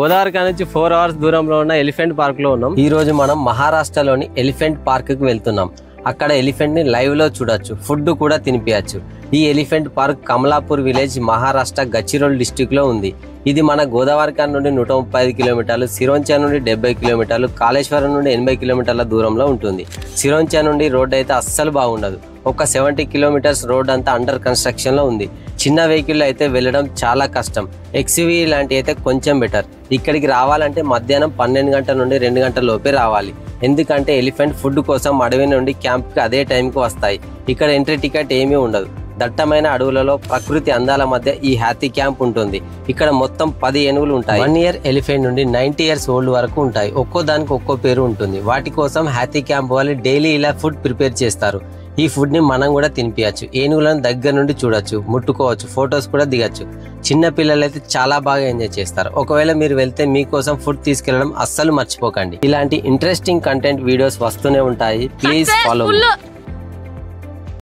గోదావరి నుంచి 4 hours దూరంలో ఉన్న ఎలిఫెంట్ పార్క్ లో ఉన్నాం. ఈ రోజు మనం మహారాష్ట్రలోని ఎలిఫెంట్ పార్క్ కి వెళ్తున్నాం. అక్కడ ఎలిఫెంట్ ని లైవ్ లో చూడొచ్చు, ఫుడ్ కూడా తినిపించచ్చు. ఈ elephant park Kamalapur village, Maharashtra, Gadchiroli district లో ఉంది. ఇది మన గోదావరి నుండి 135 కిలోమీటర్లు, సిరోంచా నుండి 70 కిలోమీటర్లు, కాళేశ్వరం నుండి 80 కిలోమీటర్ల దూరంలో ఉంటుంది. సిరోంచా నుండి రోడ్ అయితే అస్సలు బాగుండదు. ఒక 70 కిలోమీటర్స్ రోడ్ అంతా అండర్ కన్స్ట్రక్షన్ లో ఉంది. చిన్న వెహికల్ అయితే వెళ్ళడం చాలా కష్టం. ఎక్స్యూవీ లాంటి అయితే కొంచెం బెటర్. ఇక్కడికి రావాలంటే మధ్యాహ్నం 12 గంటల నుండి 2 గంటల లోపే రావాలి. ఎందుకంటే ఎలిఫెంట్ ఫుడ్ కోసం అడవి నుండి క్యాంప్ కి అదే టైంకి వస్తాయి. ఇక్కడ ఎంట్రీ టికెట్ ఏమీ ఉండదు. దట్టమైన అడవులలో ప్రకృతి అందాల మధ్య ఈ హ్యాతీ క్యాంప్ ఉంటుంది. ఇక్కడ మొత్తం 10 ఏనుగులు ఉంటాయి. 1 year ఎలిఫెంట్ నుండి 90 years ఓల్డ్ వరకు ఉంటాయి. ఒక్కో దానికి ఒక్కో పేరు ఉంటుంది. వాటి కోసం హ్యాతీ క్యాంప్ వాళ్ళు డైలీ ఇలా ఫుడ్ ప్రిపేర్ చేస్తారు. ఈ ఫుడ్ ని మనం కూడా తినిపించచ్చు. ఏనుగులను దగ్గర నుండి చూడొచ్చు, ముట్టుకోవచ్చు, ఫొటోస్ కూడా దిగచ్చు. చిన్న పిల్లలు అయితే చాలా బాగా ఎంజాయ్ చేస్తారు. ఒకవేళ మీరు వెళ్తే మీకోసం ఫుడ్ తీసుకెళ్లడం అస్సలు మర్చిపోకండి. ఇలాంటి ఇంట్రెస్టింగ్ కంటెంట్ వీడియోస్ వస్తూనే ఉంటాయి. Please follow.